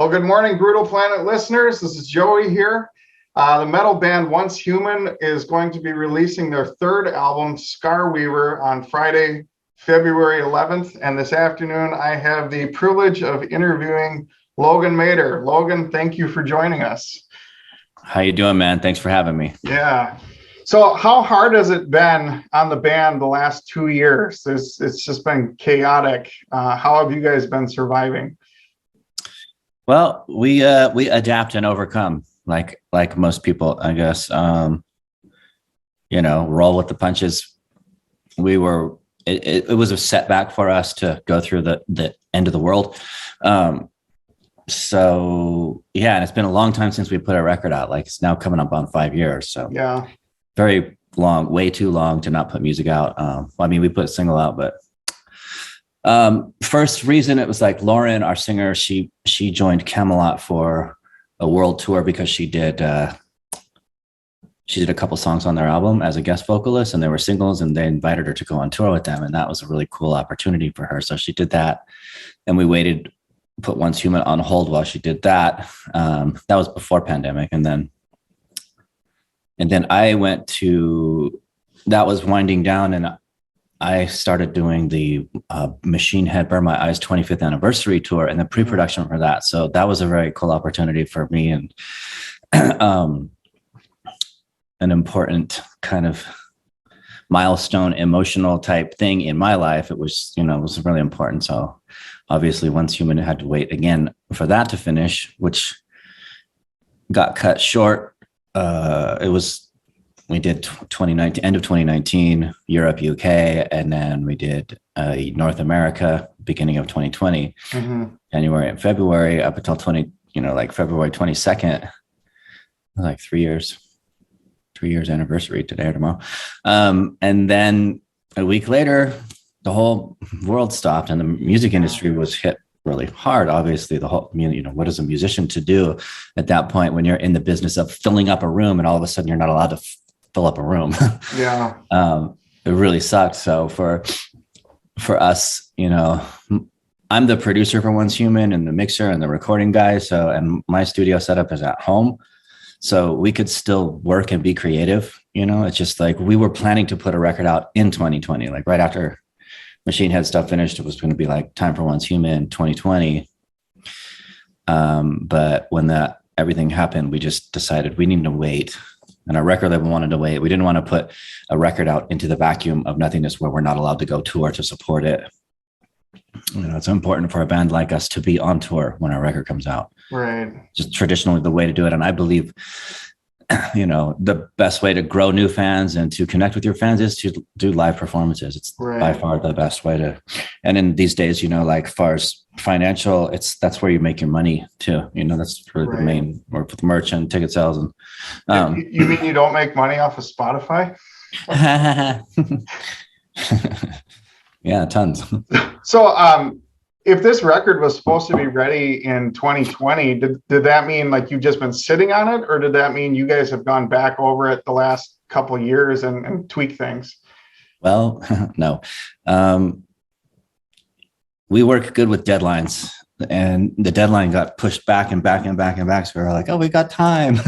Well, good morning, Brutal Planet listeners. This is Joey here. The metal band Once Human is going to be releasing their third album, Scar Weaver, on Friday, February 11th. And this afternoon, I have the privilege of interviewing Logan Mader. Logan, thank you for joining us. How you doing, man? Thanks for having me. Yeah. So how hard has it been on the band the last 2 years? It's just been chaotic. How have you guys been surviving? Well, we adapt and overcome, like most people, I guess. Roll with the punches. It was a setback for us to go through the end of the world. So yeah, and it's been a long time since we put a record out. Like it's now coming up on 5 years. So yeah, very long, way too long to not put music out. We put a single out, but first reason it was like Lauren, our singer, she joined Camelot for a world tour because she did a couple songs on their album as a guest vocalist, and they were singles, and they invited her to go on tour with them, and that was a really cool opportunity for her. So she did that, and we waited, put Once Human on hold while she did that. That was before pandemic, and then I went to, that was winding down, and I started doing the Machine Head Burn My Eyes 25th anniversary tour and the pre-production for that. So that was a very cool opportunity for me, and an important kind of milestone, emotional type thing in my life. It was, it was really important. So obviously Once Human had to wait again for that to finish, which got cut short. We did 2019, end of 2019, Europe, UK, and then we did North America, beginning of 2020, January and February, up until February 22nd, like 3 years anniversary today or tomorrow. And then a week later, the whole world stopped and the music industry was hit really hard. Obviously, what is a musician to do at that point when you're in the business of filling up a room and all of a sudden you're not allowed to fill up a room? Yeah. It really sucked. So for us, I'm the producer for Once Human and the mixer and the recording guy. So, and my studio setup is at home, so we could still work and be creative. It's just like we were planning to put a record out in 2020, like right after Machine Head stuff finished. It was going to be like time for Once Human 2020. But when everything happened, we just decided we need to wait. And our record label wanted to wait. We didn't want to put a record out into the vacuum of nothingness where we're not allowed to go tour to support it. It's important for a band like us to be on tour when our record comes out. Right. Just traditionally the way to do it. And I believe, the best way to grow new fans and to connect with your fans is to do live performances. It's by far the best way to, and in these days, like far as financial, that's where you make your money too. That's really the main, work with merch and ticket sales. And you mean you don't make money off of Spotify? Yeah, tons. So if this record was supposed to be ready in 2020, did that mean like you've just been sitting on it, or did that mean you guys have gone back over it the last couple of years and tweak things? Well, no. We work good with deadlines, and the deadline got pushed back and back and back and back. So we were like, oh, we got time.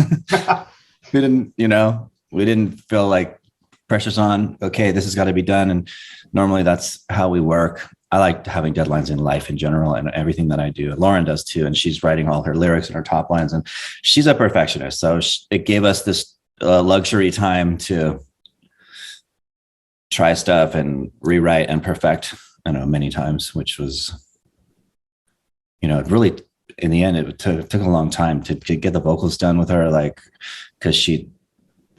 We didn't feel like pressure's on. Okay, this has got to be done. And normally that's how we work. I like having deadlines in life in general and everything that I do. Lauren does too. And she's writing all her lyrics and her top lines, and she's a perfectionist. So it gave us this luxury time to try stuff and rewrite and perfect, many times, which was, really, in the end, it took a long time to get the vocals done with her, like, because she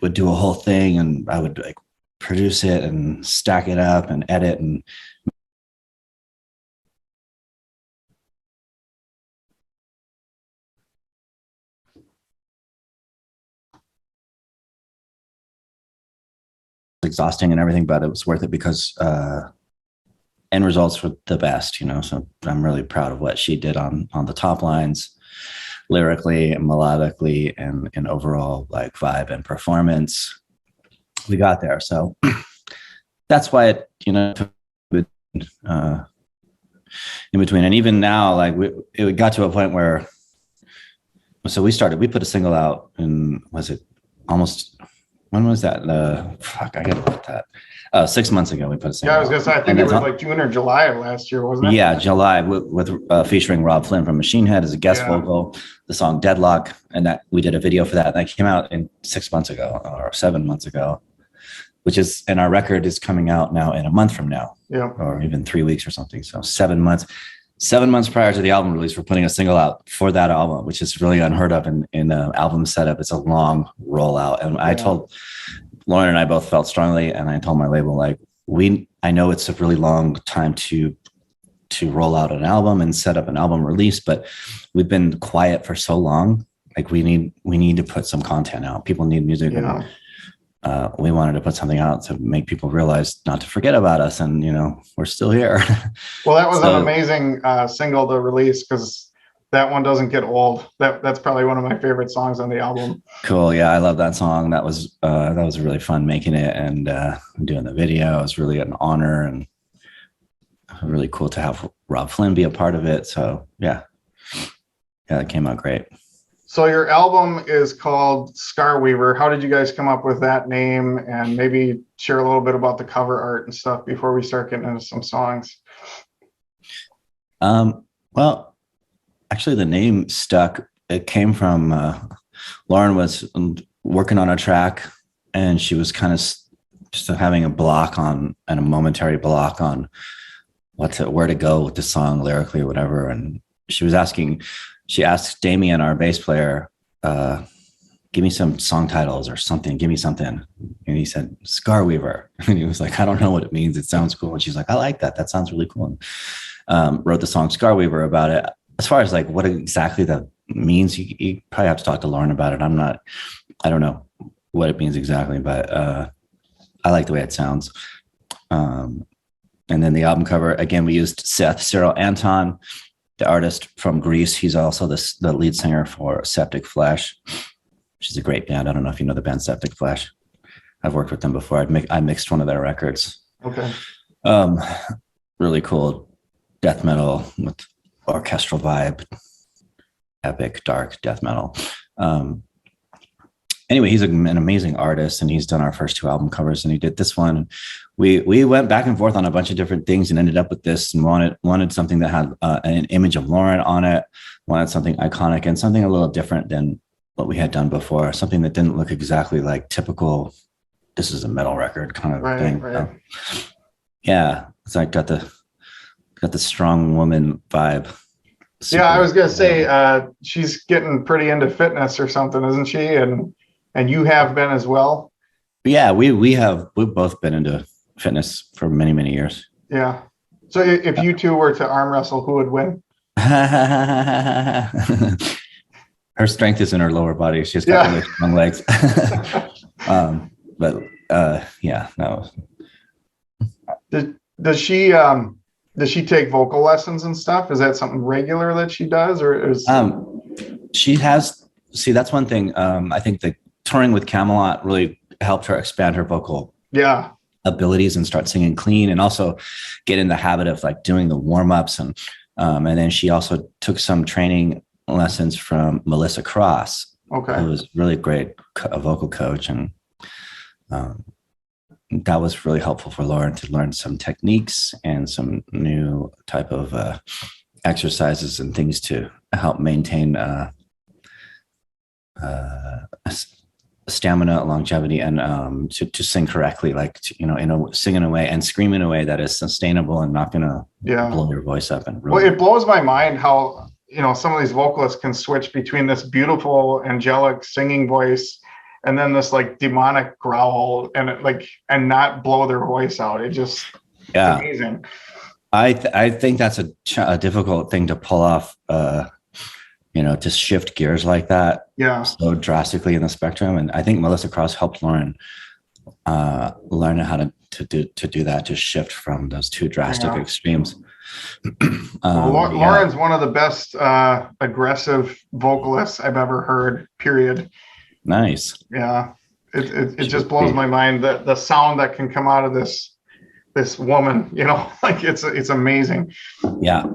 would do a whole thing and I would like produce it and stack it up and edit and exhausting and everything, but it was worth it because end results were the best, so I'm really proud of what she did on the top lines, lyrically and melodically and overall like vibe and performance. We got there. So that's why it, took in between. And even now, like it got to a point where So we put a single out in, was it almost, when was that? Fuck, I gotta put that. 6 months ago, we put a Yeah, single I was gonna say, I think and it was like June or July of last year, wasn't it? yeah, July with featuring Rob Flynn from Machine Head as a guest vocal, the song Deadlock. And that we did a video for that. And that came out in 6 months ago or 7 months ago, and our record is coming out now in a month from now, or even 3 weeks or something. So 7 months prior to the album release, we're putting a single out for that album, which is really unheard of in the album setup. It's a long rollout. And I told Lauren, and I both felt strongly, and I told my label, like, I know it's a really long time to roll out an album and set up an album release, but we've been quiet for so long. Like we need to put some content out. People need music. And, we wanted to put something out to make people realize not to forget about us. And, we're still here. Well, that was an amazing single to release, because that one doesn't get old. That's probably one of my favorite songs on the album. Cool. Yeah, I love that song. That was really fun making it and doing the video. It was really an honor and really cool to have Rob Flynn be a part of it. So yeah, it came out great. So your album is called Scar Weaver. How did you guys come up with that name? And maybe share a little bit about the cover art and stuff before we start getting into some songs. Well, actually the name stuck. It came from Lauren was working on a track, and she was kind of just having a momentary block on where to go with the song lyrically or whatever. And she asked Damien, our bass player, give me some song titles or something. Give me something. And he said, Scar Weaver. And he was like, I don't know what it means. It sounds cool. And she's like, I like that. That sounds really cool. And wrote the song Scar Weaver about it. As far as like what exactly that means, you probably have to talk to Lauren about it. I don't know what it means exactly, but I like the way it sounds. And then the album cover, again, we used Seth Cyril Anton, the artist from Greece. He's also the lead singer for Septic Flesh, which is a great band. I don't know if you know the band Septic Flesh. I've worked with them before. I mixed one of their records. Okay. Really cool death metal with orchestral vibe, epic, dark death metal. Anyway, he's an amazing artist, and he's done our first 2 album covers, and he did this one. We went back and forth on a bunch of different things and ended up with this, and wanted something that had an image of Lauren on it, wanted something iconic and something a little different than what we had done before, something that didn't look exactly like typical, this is a metal record kind of thing. Right. Yeah, it's like got the strong woman vibe. Yeah, I was gonna say she's getting pretty into fitness or something, isn't she? And you have been as well. Yeah, we've both been into fitness for many, many years. Yeah. So if you two were to arm wrestle, who would win? Her strength is in her lower body. She's got really strong legs. Yeah, no. Does she take vocal lessons and stuff? Is that something regular that she does, or is she has? See, that's one thing. I think that touring with Camelot really helped her expand her vocal abilities and start singing clean, and also get in the habit of like doing the warm-ups. And then she also took some training lessons from Melissa Cross, who was really great, a vocal coach. And that was really helpful for Lauren to learn some techniques and some new type of exercises and things to help maintain stamina, longevity, and to sing correctly, like sing in a way and scream in a way that is sustainable and not gonna blow your voice up. And really, well, it blows my mind how some of these vocalists can switch between this beautiful angelic singing voice and then this like demonic growl, and not blow their voice out. It just it's amazing. I think that's a difficult thing to pull off. To shift gears like that, so drastically in the spectrum. And I think Melissa Cross helped Lauren learn how to do that, to shift from those two drastic extremes. Lauren's one of the best aggressive vocalists I've ever heard, period. Nice. Yeah. It just blows my mind that the sound that can come out of this woman, it's amazing. Yeah.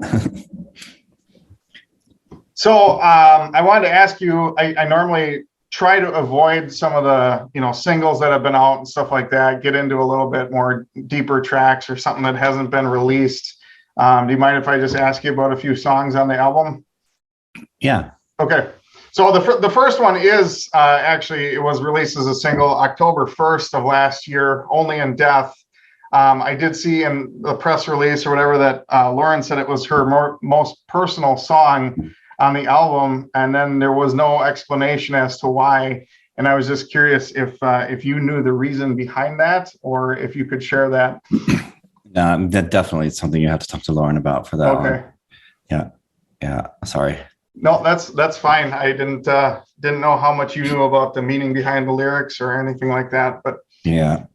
So I wanted to ask you, I normally try to avoid some of the, singles that have been out and stuff like that, get into a little bit more deeper tracks or something that hasn't been released. Do you mind if I just ask you about a few songs on the album? Yeah. Okay. So the first one is actually, it was released as a single October 1st of last year, Only in Death. I did see in the press release or whatever that Lauren said it was her most personal song on the album, and then there was no explanation as to why. And I was just curious if you knew the reason behind that, or if you could share that. That definitely is something you have to talk to Lauren about for that Okay. one. Yeah. Sorry. No, that's fine. I didn't know how much you knew about the meaning behind the lyrics or anything like that, but Yeah.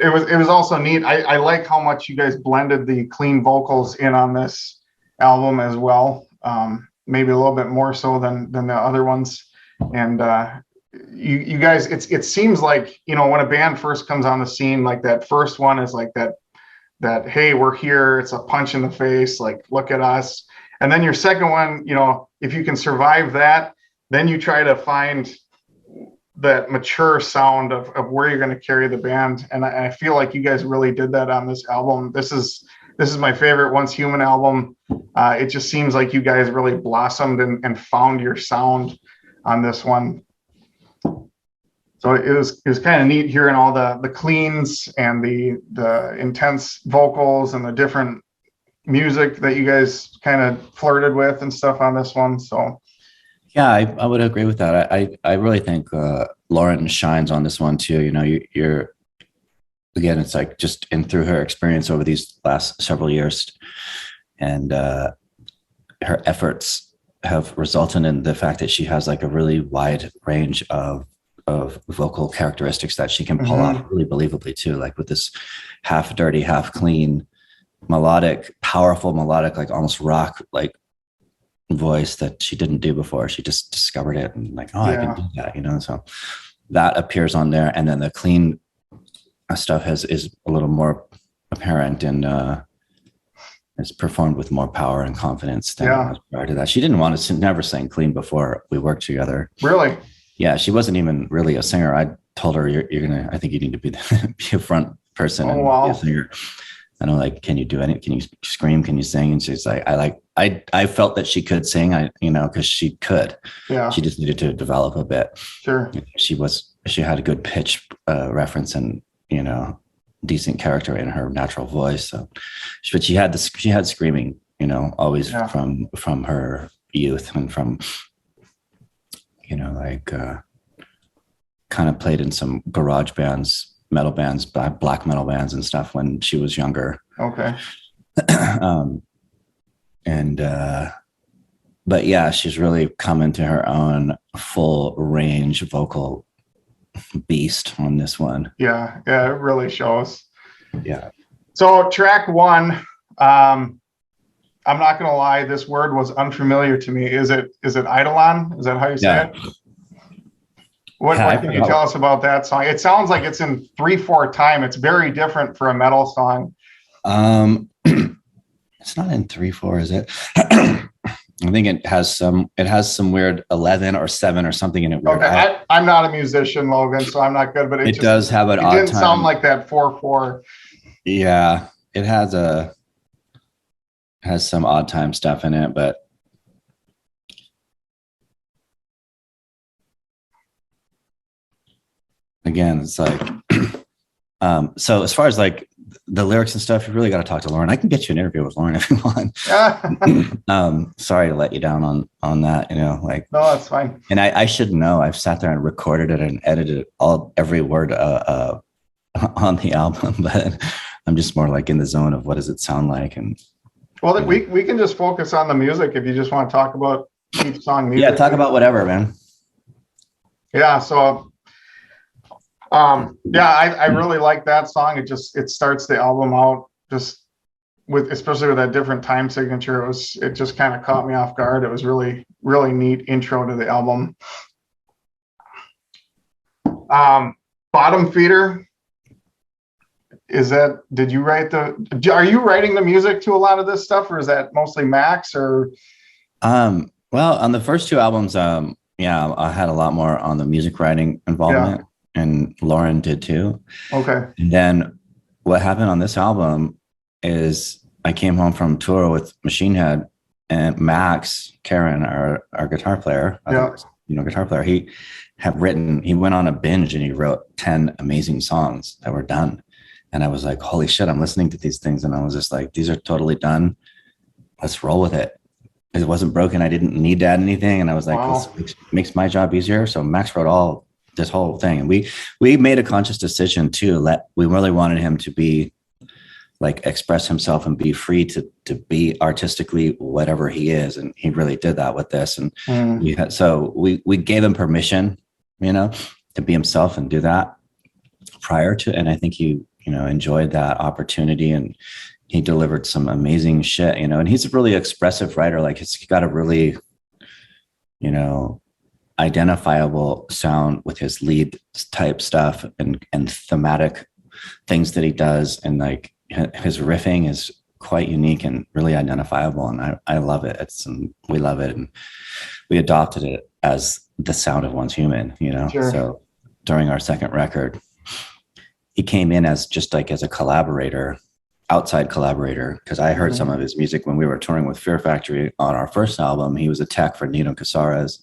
It was also neat. I like how much you guys blended the clean vocals in on this album as well. Maybe a little bit more so than the other ones. And you guys, it seems like, when a band first comes on the scene, like that first one is like that, hey, we're here. It's a punch in the face. Like, look at us. And then your second one, if you can survive that, then you try to find that mature sound of where you're going to carry the band. And I feel like you guys really did that on this album. This is my favorite Once Human album. It just seems like you guys really blossomed and found your sound on this one. So it was kind of neat hearing all the cleans and the intense vocals and the different music that you guys kind of flirted with and stuff on this one. So yeah, I would agree with that. I really think Lauren shines on this one too. You're again, it's like just in through her experience over these last several years, and her efforts have resulted in the fact that she has like a really wide range of vocal characteristics that she can pull off really believably too. Like with this half dirty, half clean, melodic, powerful melodic, like almost rock like voice that she didn't do before. She just discovered it and like, I can do that, so that appears on there. And then the clean stuff is a little more apparent and it's performed with more power and confidence than it was prior to that. She didn't want to never sang clean before we worked together. Really? Yeah, she wasn't even really a singer. I told her, I think you need to be a front person and be a singer. I know, like, can you do anything? Can you scream? Can you sing? And she's like, I felt that she could sing, because she could. Yeah. She just needed to develop a bit. Sure. She had a good pitch reference and, decent character in her natural voice. So, but she had screaming, always from her youth and from, kind of played in some garage bands, metal bands, black metal bands and stuff when she was younger. Okay. But yeah, she's really come into her own full range vocal beast on this one. Yeah, it really shows. Yeah. So track one, I'm not going to lie, this word was unfamiliar to me. Is it Eidolon? Is that how you say it? What can you tell us about that song? It sounds like it's in 3/4 time. It's very different for a metal song. It's not in 3/4, is it? I think it has some weird 11 or 7 or something in it. Okay, I'm not a musician, Logan, so I'm not good, but it does have an odd time. It didn't sound like that 4/4. Yeah, it has some odd time stuff in it, but again, it's like, so as far as like the lyrics and stuff, you really got to talk to Lauren. I can get you an interview with Lauren if you want. Sorry to let you down on that, no, that's fine. And I should know, I've sat there and recorded it and edited every word on the album, but I'm just more like in the zone of what does it sound like. And well, we can just focus on the music if you just want to talk about each song music. Yeah, talk about whatever, man. Yeah, so I really like that song. It starts the album out just especially with that different time signature. It just kind of caught me off guard. It was really, really neat intro to the album. Bottom Feeder did you write are you writing the music to a lot of this stuff, or is that mostly Max or? Well, on the first two albums, yeah, I had a lot more on the music writing involvement, and Lauren did too. Okay. And then what happened on this album is I came home from tour with Machine Head, and Max Karen, our guitar player, guitar player, he went on a binge and he wrote 10 amazing songs that were done. And I was like, holy shit, I'm listening to these things. And I was just like, these are totally done. Let's roll with it. It wasn't broken. I didn't need to add anything. And I was like, wow, this makes my job easier. So Max wrote this whole thing. And we made a conscious decision we really wanted him to be like, express himself and be free to be artistically whatever he is. And he really did that with this. And we gave him permission, to be himself and do that prior to, and I think he, enjoyed that opportunity, and he delivered some amazing shit, and he's a really expressive writer. Like, he's got a really, identifiable sound with his lead type stuff and thematic things that he does. And like his riffing is quite unique and really identifiable. And I love it. We love it. And we adopted it as the sound of Once Human, Sure. So during our second record, he came in as just like as a collaborator, outside collaborator, because I heard some of his music when we were touring with Fear Factory on our first album. He was a tech for Nino Casares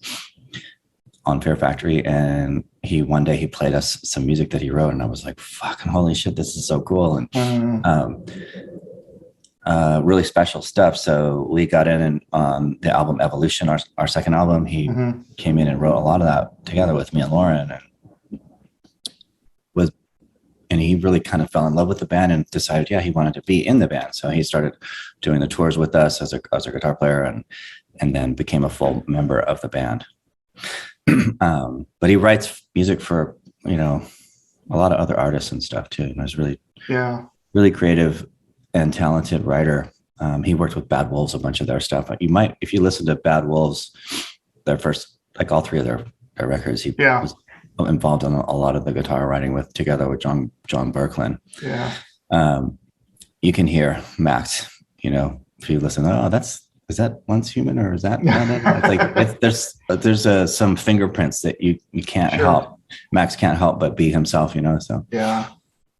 on Fear Factory, and one day he played us some music that he wrote, and I was like, fucking holy shit, this is so cool. And really special stuff. So we got in, and on the album Evolution, our second album, he came in and wrote a lot of that together with me and Lauren, and he really kind of fell in love with the band and decided, he wanted to be in the band. So he started doing the tours with us as a guitar player, and then became a full member of the band. But he writes music for, a lot of other artists and stuff too. And he's really creative and talented writer. He worked with Bad Wolves, a bunch of their stuff. You might, if you listen to Bad Wolves, their first, like all three of their records, he was involved in a lot of the guitar writing together with John Berkland. You can hear Max, if you listen, is that Once Human, or is that it's like there's some fingerprints that you can't help. Max can't help but be himself, so I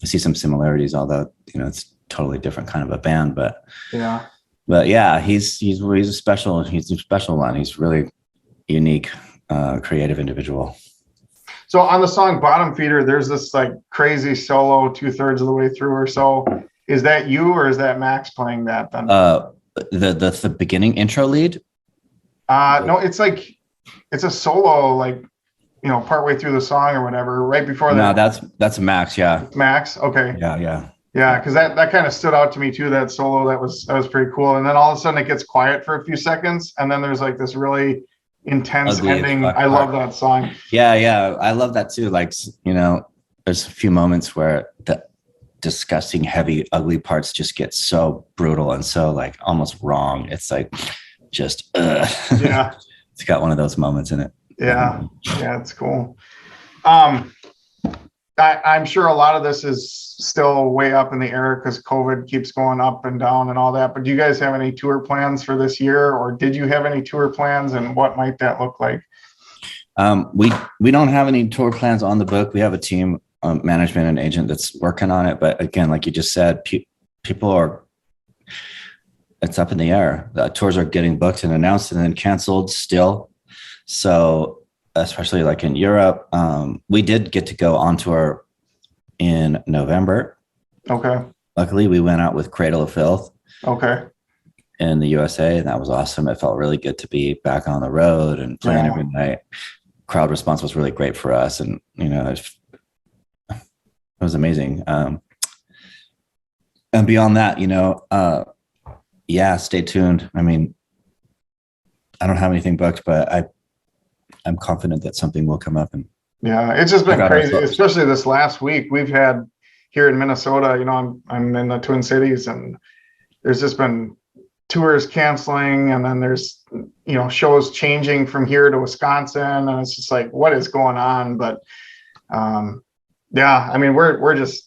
see some similarities, although it's totally different kind of a band, but he's a special one. He's really unique, creative individual. So on the song Bottom Feeder, there's this like crazy solo 2/3 of the way through or so. Is that you, or is that Max playing that then? The beginning intro lead? No, it's a solo, like, partway through the song or whatever, right before that. No, that's Max. Yeah. Max. Okay. Yeah. Because that kind of stood out to me too, that solo. That was pretty cool. And then all of a sudden it gets quiet for a few seconds, and then there's like this really intense ending. I love that song. Yeah, I love that too. Like, there's a few moments where the disgusting, heavy, ugly parts just get so brutal and so like almost wrong. It's like just it's got one of those moments in it. It's cool. I'm sure a lot of this is still way up in the air because COVID keeps going up and down and all that. But do you guys have any tour plans for this year, or did you have any tour plans, and what might that look like? We don't have any tour plans on the book. We have a team, management and agent that's working on it. But again, like you just said, it's up in the air. The tours are getting booked and announced and then canceled still. So especially like in Europe, we did get to go on tour in November. Okay. Luckily, we went out with Cradle of Filth. Okay. In the USA, and that was awesome. It felt really good to be back on the road and playing every night. Crowd response was really great for us, and it was amazing. And beyond that, stay tuned. I mean, I don't have anything booked, but I'm confident that something will come up. And it's just been crazy, especially this last week. We've had here in Minnesota, I'm in the Twin Cities, and there's just been tours canceling, and then there's shows changing from here to Wisconsin, and it's just like, what is going on? But I mean, we're just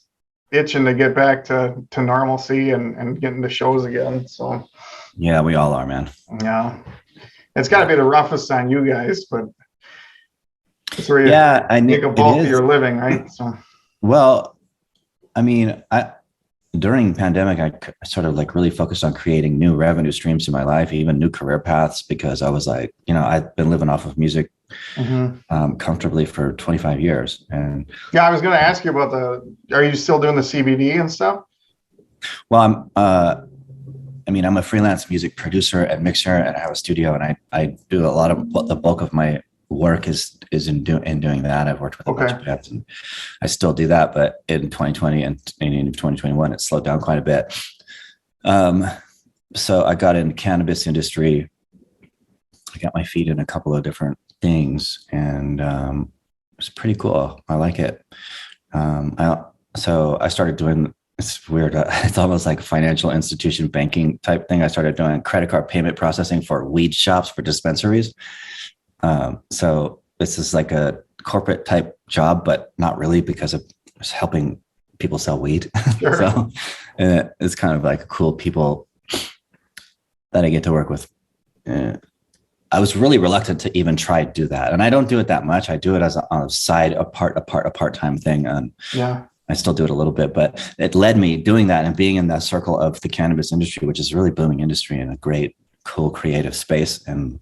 itching to get back to normalcy and getting to shows again. So yeah, we all are, man. yeah, it's got to be the roughest on you guys, but it's where you make a bulk of your living, right? So well, I mean, during pandemic, I sort of like really focused on creating new revenue streams in my life, even new career paths, because I was like, I've been living off of music comfortably for 25 years. And yeah, I was going to ask you about are you still doing the CBD and stuff? Well, I'm a freelance music producer and mixer, and I have a studio, and I do a lot of the bulk of my work is in doing that. I've worked with a bunch of bands, and I still do that, but in 2020 and in 2021, it slowed down quite a bit. So I got in cannabis industry. I got my feet in a couple of different things, and it's pretty cool. I like it. So I started doing, it's weird. It's almost like a financial institution banking type thing. I started doing credit card payment processing for weed shops, for dispensaries. So this is like a corporate type job, but not really, because of just helping people sell weed. Sure. So it's kind of like cool people that I get to work with. I was really reluctant to even try to do that. And I don't do it that much. I do it as a side, a part-time thing. Yeah. I still do it a little bit, but it led me doing that and being in that circle of the cannabis industry, which is a really booming industry and a great, cool, creative space. And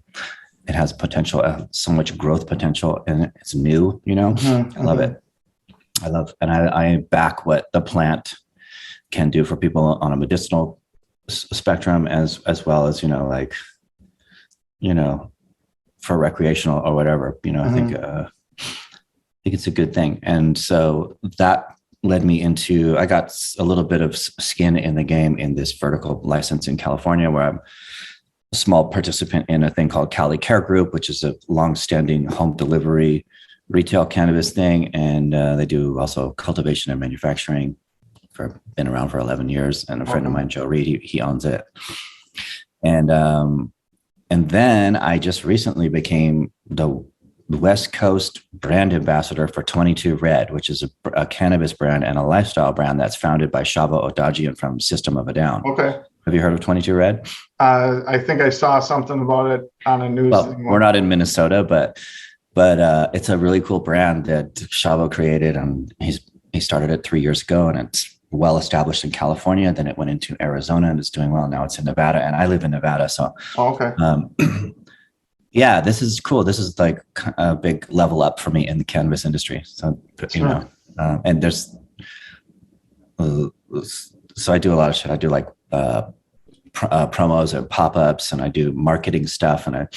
it has potential, so much growth potential, and it's new, I love it. And I back what the plant can do for people on a medicinal spectrum, as well as, for recreational or whatever, I think it's a good thing. And so that led me into, I got a little bit of skin in the game in this vertical license in California, where I'm a small participant in a thing called Cali Care Group, which is a long-standing home delivery retail cannabis thing. And they do also cultivation and manufacturing. Been around for 11 years. And a friend of mine, Joe Reed, he owns it. And then I just recently became the West Coast brand ambassador for 22 Red, which is a cannabis brand and a lifestyle brand that's founded by Shavo Odagian from System of a Down. Okay. Have you heard of 22 Red? I think I saw something about it on a news thing. We're not in Minnesota, but it's a really cool brand that Shavo created, and he started it 3 years ago, and it's well established in California. Then it went into Arizona and it's doing well. Now it's in Nevada, and I live in Nevada, so okay. Yeah, this is cool. This is like a big level up for me in the cannabis industry. So and there's so I do a lot of shit. I do like promos and pop-ups, and I do marketing stuff, and I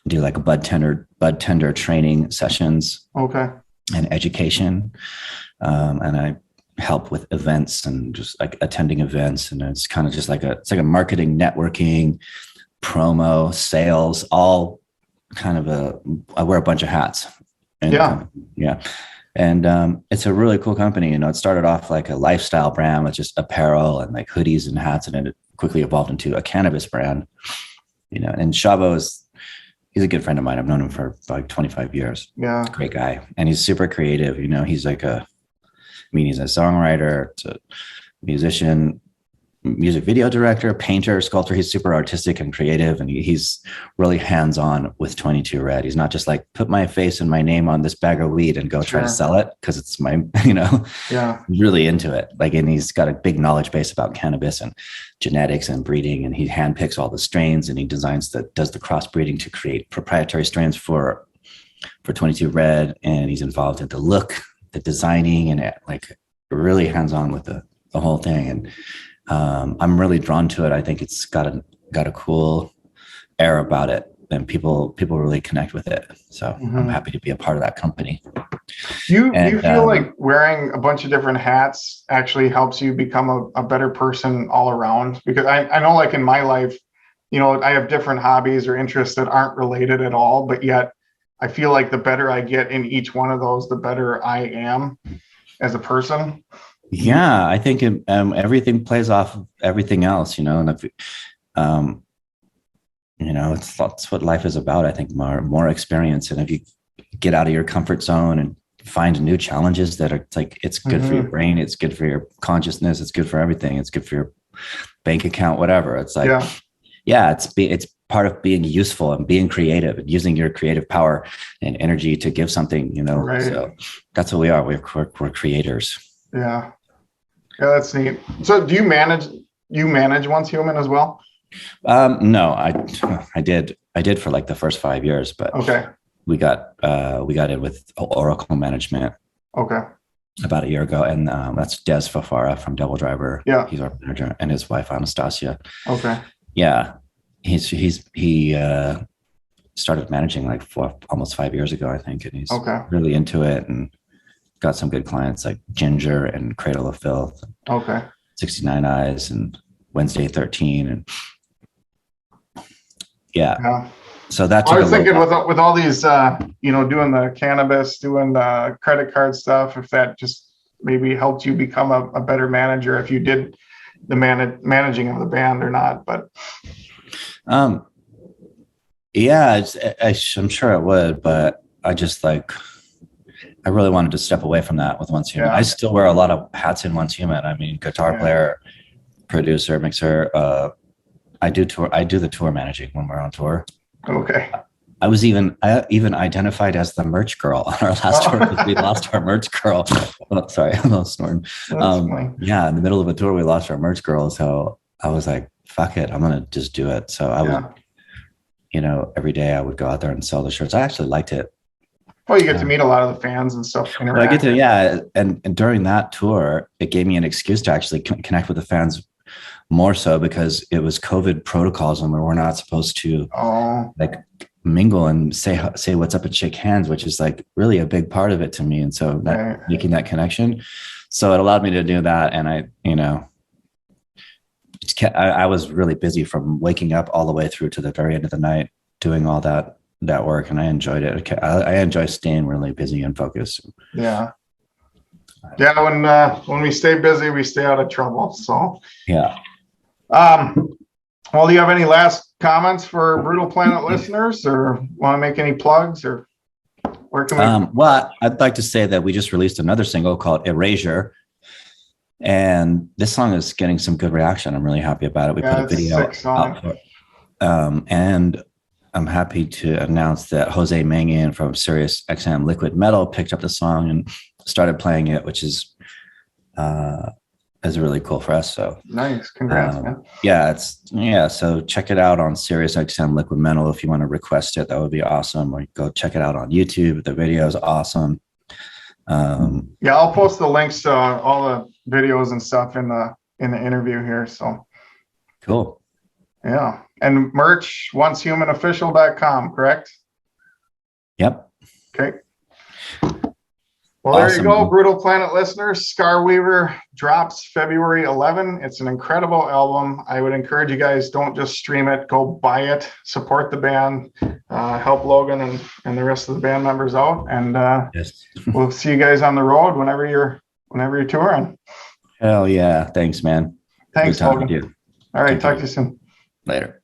do like a bud tender training sessions. Okay. And education, and I help with events and just like attending events, and it's kind of just like it's like a marketing, networking, promo, sales, all kind of I wear a bunch of hats. And, yeah. And it's a really cool company. It started off like a lifestyle brand with just apparel and like hoodies and hats, and then it quickly evolved into a cannabis brand, and Shavo he's a good friend of mine. I've known him for like 25 years. Yeah. He's a great guy. And he's super creative. He's like he's a songwriter, a musician, music video director, painter, sculptor. He's super artistic and creative, and he's really hands-on with 22 Red. He's not just like, put my face and my name on this bag of weed and go try to sell it because it's my, yeah, really into it. Like, and he's got a big knowledge base about cannabis and genetics and breeding, and he handpicks all the strains, and he does the crossbreeding to create proprietary strains for 22 Red. And he's involved in the look, the designing, and like really hands-on with the whole thing. And I'm really drawn to it. I think it's got a cool air about it, and people really connect with it. So I'm happy to be a part of that company. Do you feel like wearing a bunch of different hats actually helps you become a better person all around? Because I know, like in my life, I have different hobbies or interests that aren't related at all, but yet I feel like the better I get in each one of those, the better I am as a person. Yeah, I think everything plays off of everything else, and if, that's what life is about. I think more experience, and if you get out of your comfort zone and find new challenges that are like, it's good for your brain, it's good for your consciousness, it's good for everything, it's good for your bank account, whatever. It's like, it's part of being useful and being creative and using your creative power and energy to give something, Right. So that's what we are. We're creators. Yeah, that's neat. So do you manage Once Human as well? No, I did for like the first 5 years, but okay. We got in with Oracle Management. Okay. About a year ago, and that's Des Fafara from Double Driver. Yeah, he's our manager, and his wife Anastasia. Okay. Yeah, he started managing like almost 5 years ago, I think, and he's really into it and got some good clients like Ginger and Cradle of Filth. Okay. 69 Eyes and Wednesday 13 and yeah. So that's. I was thinking with all these, doing the cannabis, doing the credit card stuff, if that just maybe helped you become a better manager, if you did the managing of the band or not. But yeah, I'm sure it would, but I just I really wanted to step away from that with Once Human. I still wear a lot of hats in Once Human. I mean, guitar player, producer, mixer. I do the tour managing when we're on tour. Okay. I even identified as the merch girl on our last tour because we lost our merch girl. Oh, sorry, I'm not snorting. In the middle of a tour, we lost our merch girl. So I was like, fuck it, I'm going to just do it. So I would, every day I would go out there and sell the shirts. I actually liked it. Well, you get to meet a lot of the fans and stuff. I get to, and during that tour, it gave me an excuse to actually connect with the fans more so because it was COVID protocols and we were not supposed to mingle and say what's up and shake hands, which is like really a big part of it to me. And so making that connection. So it allowed me to do that. And I was really busy from waking up all the way through to the very end of the night, doing all that work. And I enjoyed it. I enjoy staying really busy and focused. Yeah. When we stay busy, we stay out of trouble. So well, do you have any last comments for Brutal Planet listeners, or want to make any plugs, or where can we? Well, I'd like to say that we just released another single called Erasure, and this song is getting some good reaction. I'm really happy about it. We put a video out for it. And I'm happy to announce that Jose Mangan from Sirius XM Liquid Metal picked up the song and started playing it, which is really cool for us. So nice. Congrats, man. So check it out on Sirius XM Liquid Metal. If you want to request it, that would be awesome. Or go check it out on YouTube. The video is awesome. I'll post the links to all the videos and stuff in the interview here. So cool. Yeah. And merch, oncehumanofficial.com, correct? Yep. Okay. Well, there you go, Brutal Planet listeners. Scar Weaver drops February 11. It's an incredible album. I would encourage you guys, don't just stream it, go buy it, support the band, help Logan and the rest of the band members out. And we'll see you guys on the road whenever you're touring. Hell yeah. Thanks, man. Thanks, Logan. All right. Talk to you soon. Later.